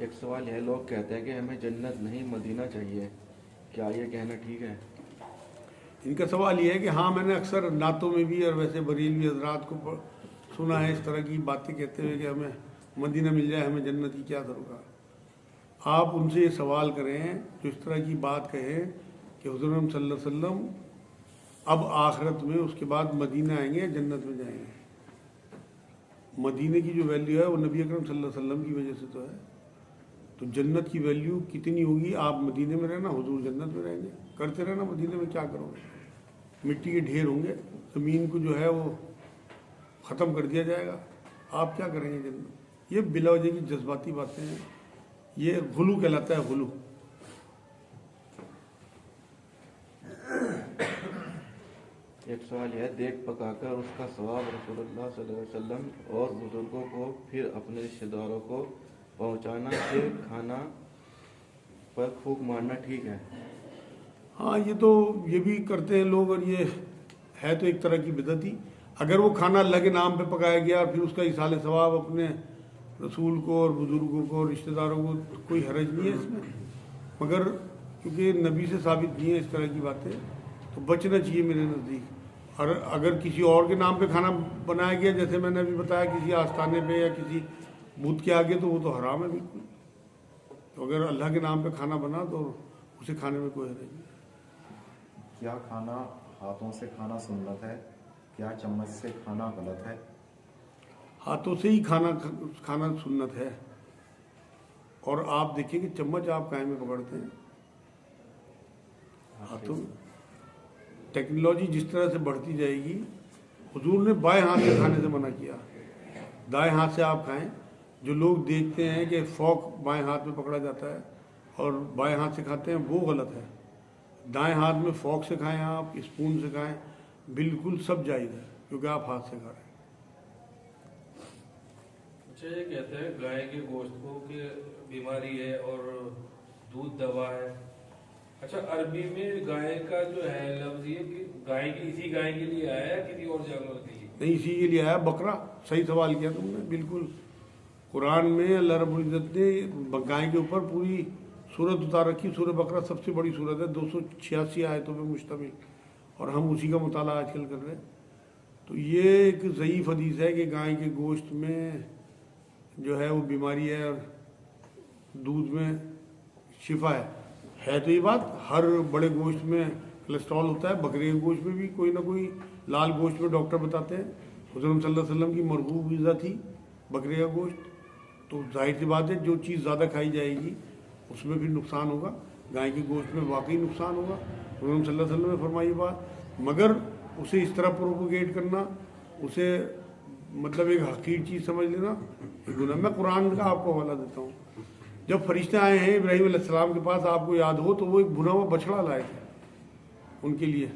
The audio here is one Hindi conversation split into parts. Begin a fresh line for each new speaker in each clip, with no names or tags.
एक सवाल है, लोग कहते हैं कि हमें जन्नत नहीं मदीना चाहिए, क्या ये कहना ठीक है?
इनका सवाल ये है कि हाँ, मैंने अक्सर नातों में भी और वैसे बरेलवी हजरात को सुना है इस तरह की बातें कहते हुए कि हमें मदीना मिल जाए, हमें जन्नत की क्या दरकार। आप उनसे ये सवाल करें जो इस तरह की बात कहें कि हुज़ूर सल्लल्लाहु अलैहि वसल्लम अब आखिरत में उसके बाद मदीना आएंगे, जन्नत में जाएंगे। मदीने की जो वैल्यू है वो नबी अकरम सल्लल्लाहु अलैहि वसल्लम की वजह से तो है। तो जन्नत की वैल्यू कितनी होगी? आप मदीने में रहना, हुजूर जन्नत में रहेंगे। करते रहना, मदीने में क्या करोगे? मिट्टी के ढेर होंगे, ज़मीन को जो है वो ख़त्म कर दिया जाएगा, आप क्या करेंगे जन्नत? ये बिलावजह की जज्बाती बातें हैं, ये गुलू कहलाता है, गुलू।
एक सवाल है, देख पकाकर उसका सवाब रसूलुल्लाह सल्लल्लाहु अलैहि वसल्लम और बुजुर्गों को फिर अपने रिश्तेदारों को पहुंचाना, फिर खाना पर फूंक मारना ठीक है?
हाँ, ये भी करते हैं लोग, और ये है तो एक तरह की बिदअत ही। अगर वो खाना अल्लाह के नाम पे पकाया गया फिर उसका इसाले सवाब अपने रसूल को और बुज़ुर्गों को और रिश्तेदारों को, तो कोई हरज नहीं है इसमें। मगर क्योंकि नबी से साबित नहीं है इस तरह की बातें, तो बचना चाहिए मेरे नज़दीक। और अगर किसी और के नाम पे खाना बनाया गया, जैसे मैंने अभी बताया, किसी आस्थाने पे या किसी बुत के आगे, तो वो तो हराम है बिल्कुल। तो अगर अल्लाह के नाम पे खाना बना तो उसे खाने में कोई हरज नहीं।
क्या खाना हाथों से खाना सुन्नत है? क्या चम्मच से खाना गलत है?
हाथों से ही खाना सुन्नत है। और आप देखिए कि चम्मच आप काय में पकड़ते हैं? हाथों में। टेक्नोलॉजी जिस तरह से बढ़ती जाएगी, हुजूर ने बाएं हाथ से खाने से मना किया, दाएं हाथ से आप खाएं। जो लोग देखते हैं कि फॉक बाएं हाथ में पकड़ा जाता है और बाएं हाथ से खाते हैं, वो गलत है। दाएं हाथ में फॉक से खाएं, आप स्पून से खाएं, बिल्कुल सब जायज़ है, क्योंकि आप हाथ से खा रहे हैं।
अच्छा, ये कहते हैं गाय के गोश्त को कि बीमारी है और दूध दवा है। अच्छा, अरबी में गाय का जो है लफ्ज, ये कि गाय की, इसी गाय के लिए आया है किसी और जानवर के लिए?
नहीं, इसी के लिए आया, बकरा। सही सवाल किया तुमने, बिल्कुल। कुरान में अल्लाह रब्बुल इज़्ज़त ने गाय के ऊपर पूरी सूरत उतार रखी। सूरह बकरा सबसे बड़ी सूरत है, 286 आयतों पर मुश्तमिल, और हम उसी का मुताला आजकल कर रहे हैं। तो ये एक ज़ईफ़ हदीस है कि गाय के गोश्त में जो है वो बीमारी है और दूध में शिफा है तो ये बात। हर बड़े गोश्त में कोलेस्ट्रॉल होता है, बकरे के गोश्त में भी कोई ना कोई, लाल गोश्त में डॉक्टर बताते हैं। हुज़ूर सल्लल्लाहु अलैहि वसल्लम की मरगूब ग़िज़ा थी बकरे का गोश्त। तो जाहिर सी बात है, जो चीज़ ज़्यादा खाई जाएगी उसमें भी नुकसान होगा। गाय के गोश्त में वाकई नुकसान होगा, हुज़ूर सल्लल्लाहु अलैहि वसल्लम ने फरमाई बात। मगर उसे इस तरह प्रोपोगेट करना, उसे मतलब एक हकीर चीज़ समझ लेना, ये गुनाह। मैं कुरान का आपको हवाला देता हूँ। जब फरिश्ते आए हैं इब्राहीम अलैहिस्सलाम के पास, आपको याद हो तो वो एक भुना हुआ बछड़ा लाए थे उनके लिए,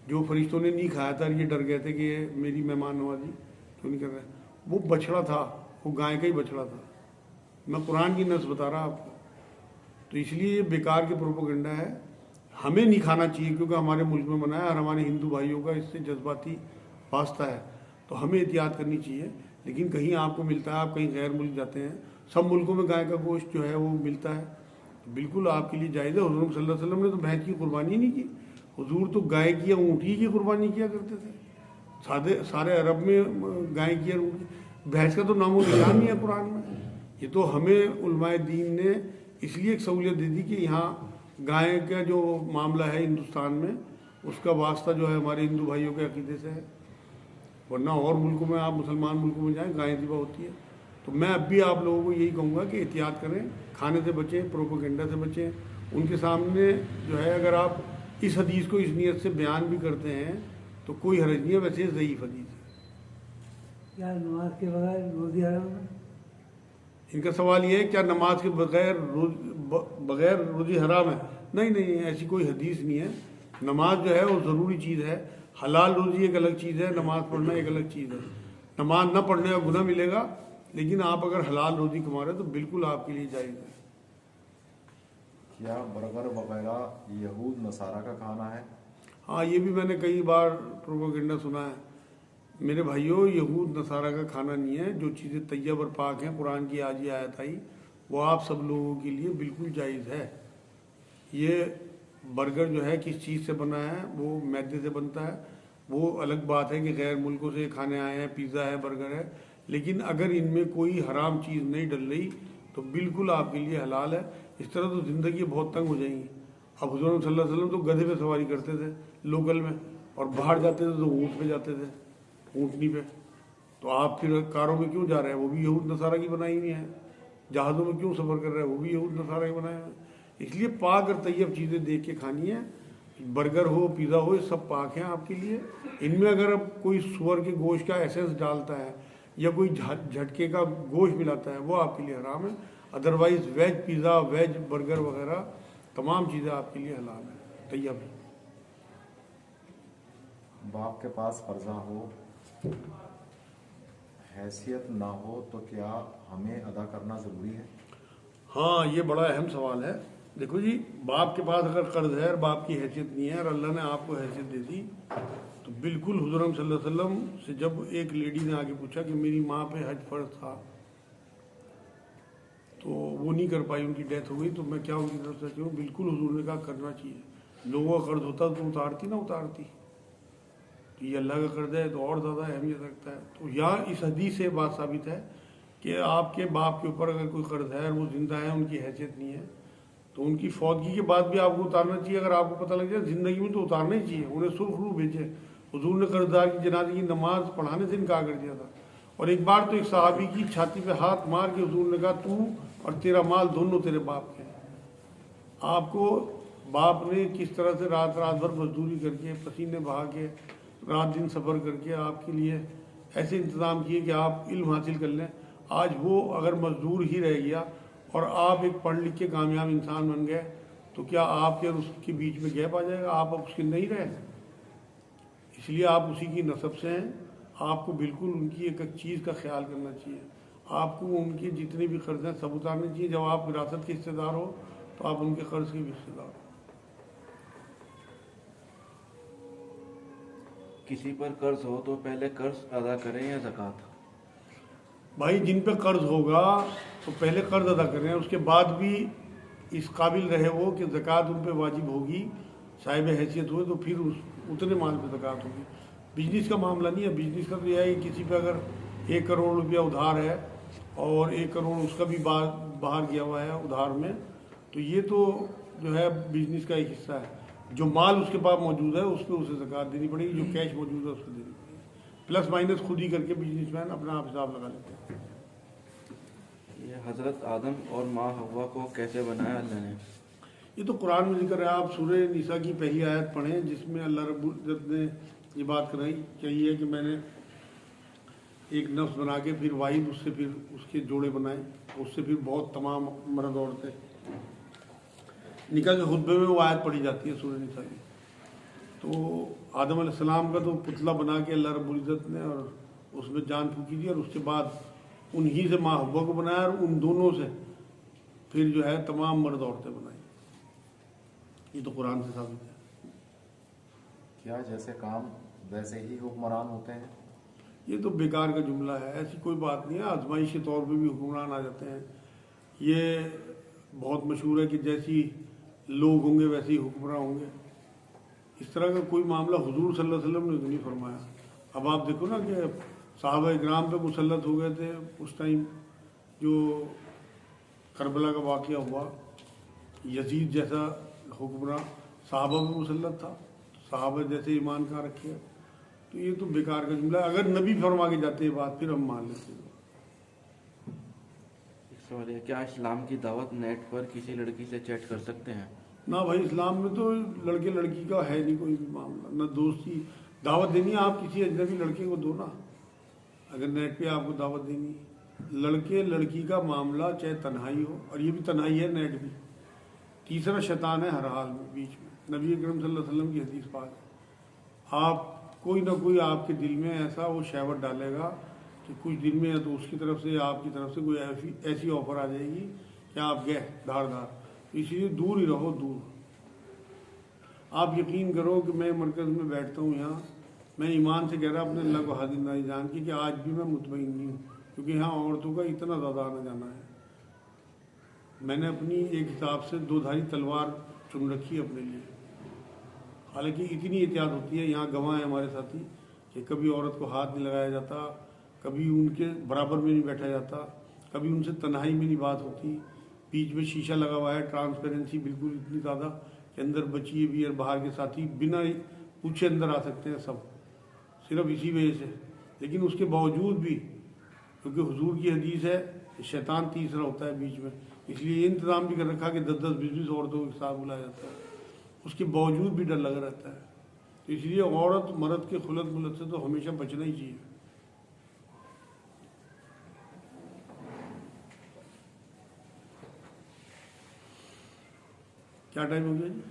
जो फरिश्तों ने नहीं खाया था। ये डर गए थे कि ये मेरी मेहमान नवाजी क्यों नहीं कर रहे। वो बछड़ा था, वो गाय का ही बछड़ा था। मैं कुरान की नस बता रहा आपको। तो इसलिए ये बेकार के प्रोपोगंडा है, हमें नहीं खाना चाहिए, क्योंकि हमारे मुल्क में बनाया और हमारे हिंदू भाइयों का इससे जज्बाती वास्ता है, तो हमें एहतियात करनी चाहिए। लेकिन कहीं आपको मिलता है, आप कहीं गैर मुल्क जाते हैं, सब मुल्कों में गाय का गोश्त जो है वो मिलता है, तो बिल्कुल आपके लिए जायज़ है। हुज़ूर सल्लल्लाहु अलैहि वसल्लम ने तो भैंस की कुर्बानी नहीं की, हुज़ूर तो गाय की या ऊँटी की कुर्बानी किया करते थे। सारे अरब में गाय की और भैंस का तो नामो निशान नहीं है कुरान में। ये तो हमें उलमाए दीन ने इसलिए एक सहूलियत दे दी कि यहाँ गाय का जो मामला है हिंदुस्तान में, उसका वास्ता जो है हमारे हिंदू भाइयों के अकीदे से है। वरना और मुल्कों में, आप मुसलमान मुल्कों में जाएं, गाय ज़िबा होती है। तो मैं अब भी आप लोगों को यही कहूँगा कि एहतियात करें, खाने से बचें, प्रोपोगेंडा से बचें। उनके सामने जो है, अगर आप इस हदीस को इस नीयत से बयान भी करते हैं तो कोई हरज नहीं है, वैसे ज़ईफ़ हदीस है।
क्या नमाज के बगैर रोज़ी हराम है?
इनका सवाल ये है, क्या नमाज के बगैर रोज़ी हराम है? नहीं नहीं, ऐसी कोई हदीस नहीं है। नमाज जो है वो ज़रूरी चीज़ है। हलाल रोज़ी एक अलग चीज़ है, नमाज पढ़ना एक अलग चीज़ है। नमाज न पढ़ने का गुनाह मिलेगा, लेकिन आप अगर हलाल रोज़ी कमा रहे हैं तो बिल्कुल आपके लिए जायज़ है।
क्या बर्गर वगैरह यहूद नसारा का खाना है?
हाँ, ये भी मैंने कई बार प्रोपोगेंडा सुना है। मेरे भाइयों, यहूद नसारा का खाना नहीं है। जो चीज़ें तैयब और पाक हैं, कुरान की आज ही आयत आई, वो आप सब लोगों के लिए बिल्कुल जायज़ है। ये बर्गर जो है किस चीज़ से बना है, वो मैदे से बनता है। वो अलग बात है कि गैर मुल्कों से खाने आए हैं, पिज़्ज़ा है, बर्गर है, लेकिन अगर इनमें कोई हराम चीज़ नहीं डल रही तो बिल्कुल आपके लिए हलाल है। इस तरह तो ज़िंदगी बहुत तंग हो जाएंगी। अब हुज़ूर सल्लल्लाहु अलैहि वसल्लम तो गधे पे सवारी करते थे लोकल में, और बाहर जाते थे तो ऊँट पे जाते थे, ऊँटनी पे। तो आप फिर कारों में क्यों जा रहे हैं? वो भी यहूद नसारा की बनाई हुई है। जहाज़ों में क्यों सफ़र कर रहे हैं? वो भी यहूद नसारा की बनाए हुए हैं। इसलिए पाक और तैयब चीज़ें देख के खानी है। बर्गर हो, पिज़्ज़ा हो, ये सब पाक हैं आपके लिए। इनमें अगर अब कोई सुअर के गोश्त का एसेंस डालता है या कोई झटके का गोश्त मिलाता है, वो आपके लिए हराम है। Otherwise veg pizza, veg burger वगैरह तमाम चीज़ें आपके लिए हलाल है, तैयब है।
बाप के पास कर्जा हो, हैसियत ना हो, तो क्या हमें अदा करना ज़रूरी है?
हाँ, ये बड़ा अहम सवाल है। देखो जी, बाप के पास अगर कर्ज है और बाप की हैसियत नहीं है और अल्लाह ने आपको हैसियत दे दी, तो बिल्कुल हुज़ूर सल्लल्लाहु अलैहि वसल्लम से जब एक लेडी ने आके पूछा कि मेरी माँ पे हज फ़र्ज था तो वो नहीं कर पाई, उनकी डेथ हो गई, तो मैं क्या उनकी तरफ से क्यों? बिल्कुल हुज़ूर ने कहा करना चाहिए। लोगों का कर्ज होता तो उतारती ना उतारती, तो ये अल्लाह का कर्ज है तो और ज़्यादा अहमियत रखता है। तो यहाँ इस हदीस से बात साबित है कि आपके बाप के ऊपर अगर कोई कर्ज है और वो जिंदा है, उनकी हैसियत नहीं है, तो उनकी फौतगी के बाद भी आपको उतारना चाहिए। अगर आपको पता लग जाए ज़िंदगी में तो उतारना ही चाहिए। उन्हें सुरखरू भेजे। हुजूर ने कर्जदार की जनाजे की नमाज पढ़ाने से इनकार कर दिया था। और एक बार तो एक सहाबी की छाती पे हाथ मार के हुजूर ने कहा तू और तेरा माल दोनों तेरे बाप के। आपको बाप ने किस तरह से रात रात भर मजदूरी करके, पसीने बहा के, रात दिन सफ़र करके आपके लिए ऐसे इंतज़ाम किए कि आप इल्म हासिल कर लें। आज वो अगर मजदूर ही रह गया और आप एक पढ़ लिख के कामयाब इंसान बन गए, तो क्या आपके और उसके बीच में गैप आ जाएगा? आप अब उसके नहीं रहे। इसलिए आप उसी की नस्ब से हैं। आपको बिल्कुल उनकी एक एक चीज़ का ख्याल करना चाहिए। आपको उनके जितने भी कर्ज हैं सब उतारने चाहिए। जब आप विरासत के हिस्सेदार हो तो आप उनके कर्ज के भी हिस्सेदार हो।
किसी पर कर्ज हो तो पहले कर्ज अदा करें या ज़कात?
भाई, जिन पे कर्ज होगा तो पहले कर्ज अदा करें, उसके बाद भी इस काबिल रहे वो कि ज़कात उन पे वाजिब होगी, साहिब हैसियत हुए तो फिर उतने माल पे ज़कात होगी। बिजनेस का मामला नहीं है। बिजनेस का तो यह है कि किसी पे अगर 1 करोड़ रुपया उधार है और 1 करोड़ उसका भी बाहर गया हुआ है उधार में, तो ये तो जो है बिजनेस का एक हिस्सा है। जो माल उसके पास मौजूद है उस पर उसे ज़कात देनी पड़ेगी, जो कैश मौजूद है उस पर देनी पड़ेगी। प्लस माइनस खुद ही करके बिजनेसमैन अपना आप हिसाब लगा लेते हैं।
ये हज़रत आदम और माँ हव्वा को कैसे बनाया अल्लाह ने?
ये तो कुरान में जिक्र है। आप सूरह निसा की पहली आयत पढ़ें जिसमें अल्लाह रब्बुल इज़्ज़त ने ये बात कराई चाहिए है कि मैंने एक नफ्स बना के फिर वाहिद उससे फिर उसके जोड़े बनाए, उससे फिर बहुत तमाम मर्द औरतें। निकाह के खुतबे में वो आयत पढ़ी जाती है सूरह निसा की। तो आदम अलैहिस्सलाम का तो पुतला बना के अल्लाह रब्बुल इज़्ज़त ने और उसमें जान फूकी दी, और उसके बाद उन्हीं से माँ हव्वा को बनाया और उन दोनों से फिर जो है तमाम मर्द औरतें बनाई। ये तो कुरान से साबित है।
क्या जैसे काम वैसे ही हुक्मरान होते हैं?
ये तो बेकार का जुमला है। ऐसी कोई बात नहीं है। आजमाइश के तौर पे भी हुक्मरान आ जाते हैं। ये बहुत मशहूर है कि जैसी लोग होंगे वैसे ही हुक्मरान होंगे। इस तरह का कोई मामला हुजूर सल्लल्लाहु अलैहि वसल्लम ने तो नहीं फरमाया। अब आप देखो ना कि साहबा इकराम पे मुसल्लत हो गए थे उस टाइम, जो करबला का वाक़या हुआ, यजीद जैसा हुक्मरान साहबा पे मुसल्लत था, साहबा जैसे ईमान का रखे। तो ये तो बेकार का जुमला है। अगर नबी फरमा के जाते हैं बात फिर हम मान लेते हैं।
एक सवाल है, क्या इस्लाम की दावत नेट पर किसी लड़की से चैट कर सकते हैं?
ना भाई, इस्लाम में तो लड़के लड़की का है नहीं कोई भी मामला। ना दोस्ती दावत देनी है, आप किसी अजनबी लड़के को दो ना। अगर नेट पे आपको दावत देनी, लड़के लड़की का मामला चाहे तन्हाई हो, और ये भी तन्हाई है नेट भी। तीसरा शैतान है हर हाल में बीच में। नबी अकरम सल्लल्लाहु अलैहि वसल्लम की हदीस पाक है। आप कोई ना कोई आपके दिल में ऐसा वो शहवत डालेगा कि कुछ दिन में या तो उसकी तरफ से या आपकी तरफ से कोई ऐसी ऑफर आ जाएगी कि आप गए धार। इसलिए दूर ही रहो, दूर। आप यकीन करो कि मैं मरकज़ में बैठता हूँ यहाँ, मैं ईमान से कह रहा अपने अल्लाह को हाजिर नाज़िर जान के कि आज भी मैं मुतमईन नहीं हूँ, क्योंकि यहाँ औरतों का इतना ज़्यादा आना जाना है। मैंने अपनी एक हिसाब से दो धारी तलवार चुन रखी है अपने लिए। हालांकि इतनी एहतियात होती है, यहाँ गवाह है हमारे साथी, कि कभी औरत को हाथ नहीं लगाया जाता, कभी उनके बराबर में नहीं बैठा जाता, कभी उनसे तन्हाई में नहीं बात होती, बीच में शीशा लगा हुआ है, ट्रांसपेरेंसी बिल्कुल इतनी ज़्यादा कि अंदर बचिए भी और बाहर के साथी बिना पूछे अंदर आ सकते हैं सब, सिर्फ इसी वजह से। लेकिन उसके बावजूद भी, क्योंकि हुजूर की हदीस है कि शैतान तीसरा होता है बीच में, इसलिए ये इंतज़ाम भी कर रखा कि 10-10, 20-20 औरतों के साथ बुलाया जाता है, उसके बावजूद भी डर लगा रहता है। तो इसलिए औरत मर्द के खुलत मुलत से तो हमेशा बचना ही चाहिए। क्या टाइम हो गया जी?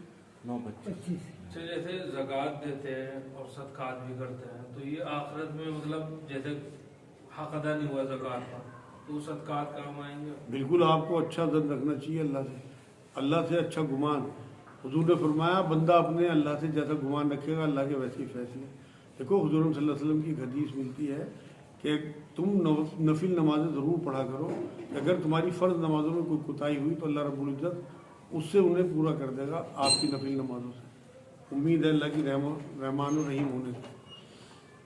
9:25।
25।
अच्छा, जैसे ज़कात देते हैं और सदकात भी करते हैं, तो ये आखिरत में मतलब जैसे हक अदा नहीं हुआ ज़कात का, तो सदकात काम आएंगे?
बिल्कुल, आपको अच्छा ज़न रखना चाहिए अल्लाह से, अल्लाह से अच्छा गुमान। हुजूर ने फरमाया बंदा अपने अल्लाह से जैसा गुमान रखेगा अल्लाह के वैसे ही फैसले। देखो हुजूर सल्लल्लाहु अलैहि वसल्लम की एक हदीस मिलती है कि तुम नफिल नमाजें ज़रूर पढ़ा करो, अगर तुम्हारी फ़र्ज नमाजों में कोई कोताही हुई तो अल्लाह रब्बुल इज़्ज़त उससे उन्हें पूरा कर देगा आपकी नफिल नमाजों से। उम्मीद है अल्लाह की रहमान और रहीम होने से,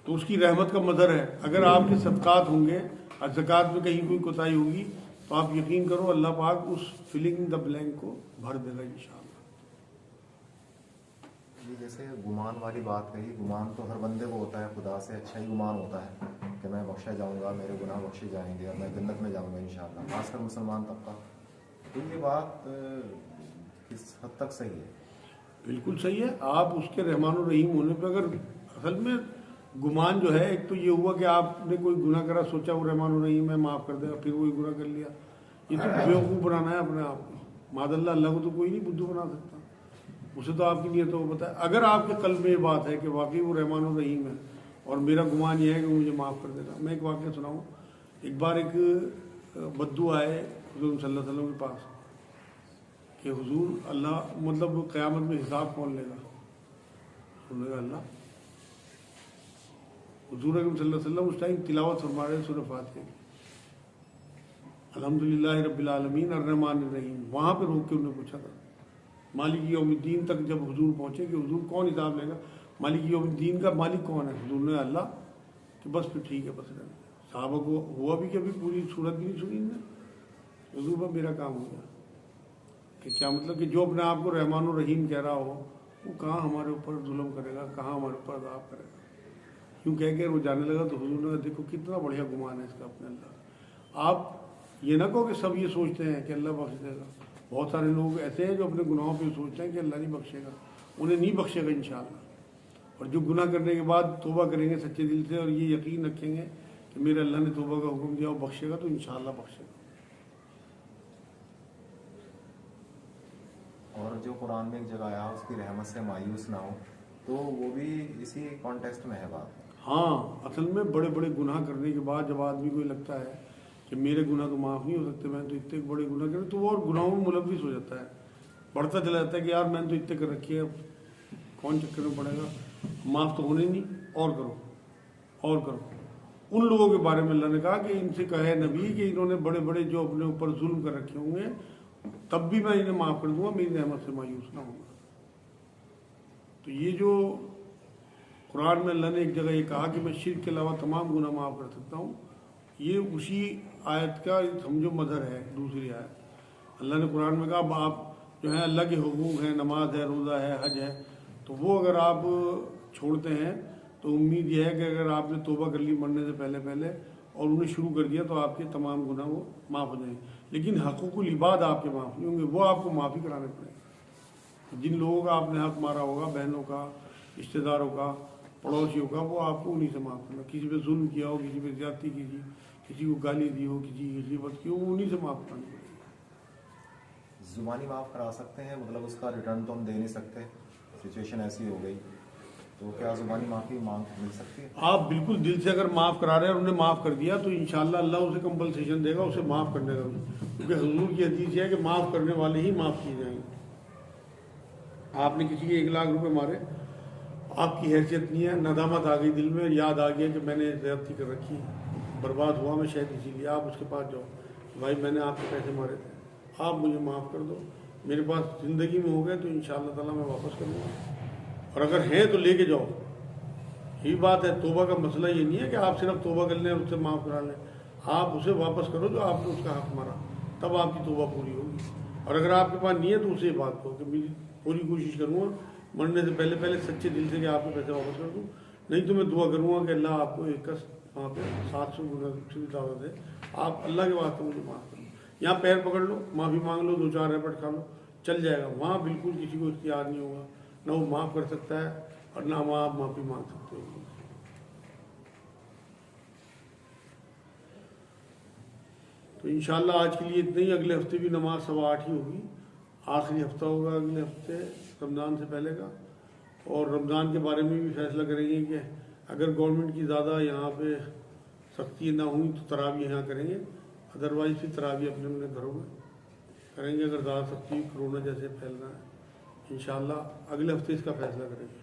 तो उसकी रहमत का मदर है। अगर आपके सदकात होंगे और ज़कात में कहीं कोई कोताही होगी तो आप यकीन करो अल्लाह पाक उस फिलिंग द ब्लैंक को भर देगा इंशाअल्लाह।
ये जैसे गुमान वाली बात कही, गुमान तो हर बंदे को होता है, खुदा से अच्छा ही गुमान होता है कि मैं बख्शा जाऊंगा, मेरे गुनाह बख्शे जाएंगे और मैं जन्नत में जाऊंगा इंशाअल्लाह, खासकर मुसलमान तबका। तो ये बात किस हद तक सही है?
बिल्कुल सही है। आप उसके रहमान और रहीम होने पर, अगर असल में गुमान जो है, एक तो ये हुआ कि आपने कोई गुनाह करा, सोचा वो रहमान और रहीम है माफ़ कर देगा, फिर वही गुनाह कर लिया, ये तो बेवकूफ़ बनाना है अपने आप को। मादल्ला, अल्लाह को तो कोई नहीं बुद्धू बना सकता, उसे तो आपकी नीयतों को पता है। अगर आपके कल्ब में ये बात है कि वाकई वो रहमान और रहीम है और मेरा गुमान ये है कि मुझे माफ़ कर देगा। मैं एक वाक़या सुनाऊँ। एक बार एक बद्दू आए हुजूर सल्लल्लाहु अलैहि वसल्लम के पास कि हुजूर अल्लाह मतलब क़यामत में हिसाब कौन लेगा? उन्होंने कहा अल्लाह। हुजूर अकरम सल्लल्लाहु अलैहि वसल्लम उस टाइम तिलावत फरमा रहे सूरह फातिहा, अल्हम्दुलिल्लाहि रब्बिल आलमीन अर्रहमानिर रहीम। वहाँ पे रोक के उन्होंने पूछा था मालिक यौमिद्दीन तक जब हुजूर पहुँचे कि हुजूर कौन हिसाब लेगा, मालिक यौमिद्दीन का मालिक कौन है? हुजूर ने अल्लाह। कि बस फिर ठीक है, बस रहने। साहबा को हुआ भी कि अभी पूरी सूरत भी नहीं सुनी इनने। हुजूर पर मेरा काम हो गया कि क्या मतलब कि जो अपने आप को रहमान और रहीम कह रहा हो वो कहाँ हमारे ऊपर जुल्म करेगा, कहाँ हमारे ऊपर अज़ाब करेगा। यूँ कह के वो जाने लगा तो हुजूर ने कहा देखो कितना बढ़िया गुमान है इसका अपने अल्लाह। आप ये ना कहो कि सब ये सोचते हैं कि अल्लाह बख्श देगा। बहुत सारे लोग ऐसे हैं जो अपने गुनाहों पे सोचते हैं कि अल्लाह नहीं बख्शेगा, उन्हें नहीं बख्शेगा इंशाअल्लाह। और जो गुनाह करने के बाद तौबा करेंगे सच्चे दिल से और ये यकीन रखेंगे कि मेरे अल्लाह ने तौबा का हुक्म दिया वो बख्शेगा, तो इंशाअल्लाह बख्शेगा।
और जो कुरान में एक जगह आया उसकी रहमत से मायूस ना हो, तो वो भी इसी कॉन्टेक्स्ट में है बात।
हाँ, असल में बड़े बड़े गुनाह करने के बाद जब आदमी को लगता है कि मेरे गुनाह तो माफ़ नहीं हो सकते, मैंने तो इतने बड़े गुनाह करे, तो वो और गुनाहों में मुलविस हो जाता है, बढ़ता चला जाता है कि यार मैंने तो इतने कर रखी है, कौन चक्कर में पड़ेगा, माफ़ तो होने नहीं, और करो और करो। उन लोगों के बारे में अल्लाह ने कहा कि इनसे कहे नबी कि इन्होंने बड़े बड़े जो अपने ऊपर जुल्म कर रखे होंगे तब भी मैं इन्हें माफ़ कर दूंगा, मेरी रहमत से मायूस ना होगा। तो ये जो कुरान में अल्लाह ने एक जगह ये कहा कि मैं शिर्क के अलावा तमाम गुनाह माफ़ कर सकता हूँ, ये उसी आयत का समझो मदर है। दूसरी आयत अल्लाह ने कुरान में कहा आप जो है अल्लाह के हुकूक हैं, नमाज है, रोज़ा है, हज है, तो वो अगर आप छोड़ते हैं तो उम्मीद यह है कि अगर आपने तौबा कर ली मरने से पहले पहले और उन्हें शुरू कर दिया तो आपके तमाम गुनाह वो माफ़ हो जाएंगे। लेकिन हक़ूक़ुल इबाद आपके माफ़ नहीं होंगे, वो आपको माफ़ी कराने पड़ेंगे। जिन लोगों का आपने हक़ मारा होगा, बहनों का, रिश्तेदारों का, पड़ोसियों का, वो आपको उन्हीं से माफ़ करना। किसी पे जुल्म किया हो, किसी पे ज़्यादती की थी, किसी को गाली दी हो, किसी की ग़ीबत की हो, वो उन्हीं से माफ़ करानी पड़ेगी।
ज़ुबानी माफ़ करा सकते हैं, मतलब उसका रिटर्न तो हम दे नहीं सकते, सिचुएशन ऐसी हो गई, तो क्या ज़ुबानी माफ़ी मांग मिल सकती है?
आप बिल्कुल दिल से अगर माफ़ करा रहे हैं और उन्हें माफ़ कर दिया तो इंशाअल्लाह अल्लाह उसे कंपलसेशन देगा, उसे माफ़ करने का भी। क्योंकि हुजूर की हदीस है कि माफ़ करने वाले ही माफ़ किए जाएंगे। आपने किसी के 1 लाख रुपए मारे, आपकी हैसियत नहीं है, नदामत आ गई दिल में, याद आ गया कि मैंने ज़्यादती कर रखी, बर्बाद हुआ मैं शायद इसीलिए, आप उसके पास जाओ, भाई मैंने आपके पैसे मारे थे, आप मुझे माफ़ कर दो, मेरे पास ज़िंदगी में हो गए तो इंशाअल्लाह ताला मैं वापस करूँगा, और अगर है तो लेके जाओ। यही बात है, तौबा का मसला ये नहीं है कि आप सिर्फ तौबा कर लें उससे माफ़ करा लें, आप उसे वापस करो जो आपने उसका हक मारा, तब आपकी तौबा पूरी होगी। और अगर आपके पास नहीं है तो उसे बात करो कि मेरी पूरी कोशिश करूँगा मरने से पहले पहले सच्चे दिल से कि आपके पैसे वापस कर दूँ, नहीं तो मैं दुआ करूँगा कि अल्लाह आपको एक वहाँ पे 700 गुना की दावत है, आप अल्लाह के वास्ते मुझे माफ़ कर लो। यहाँ पैर पकड़ लो, माफ़ी मांग लो, 2-4 रैपट खा लो, चल जाएगा। वहाँ बिल्कुल किसी को इख्तियार नहीं होगा, ना वो माफ़ कर सकता है और ना वहाँ आप माफ़ी मांग सकते हो। तो इंशाल्लाह आज के लिए इतना ही। अगले हफ्ते भी नमाज 8:15 ही होगी, आखिरी हफ्ता होगा अगले हफ्ते रमज़ान से पहले का, और रमज़ान के बारे में भी फैसला करेंगे कि अगर गवर्नमेंट की ज़्यादा यहाँ पे सख्ती ना हुई तो तरावी यहाँ करेंगे, अदरवाइज़ फिर तरावी अपने अपने घरों में करेंगे। अगर ज़्यादा सख्ती कोरोना जैसे फैल रहा है, इंशाल्लाह अगले हफ्ते इसका फैसला करेंगे।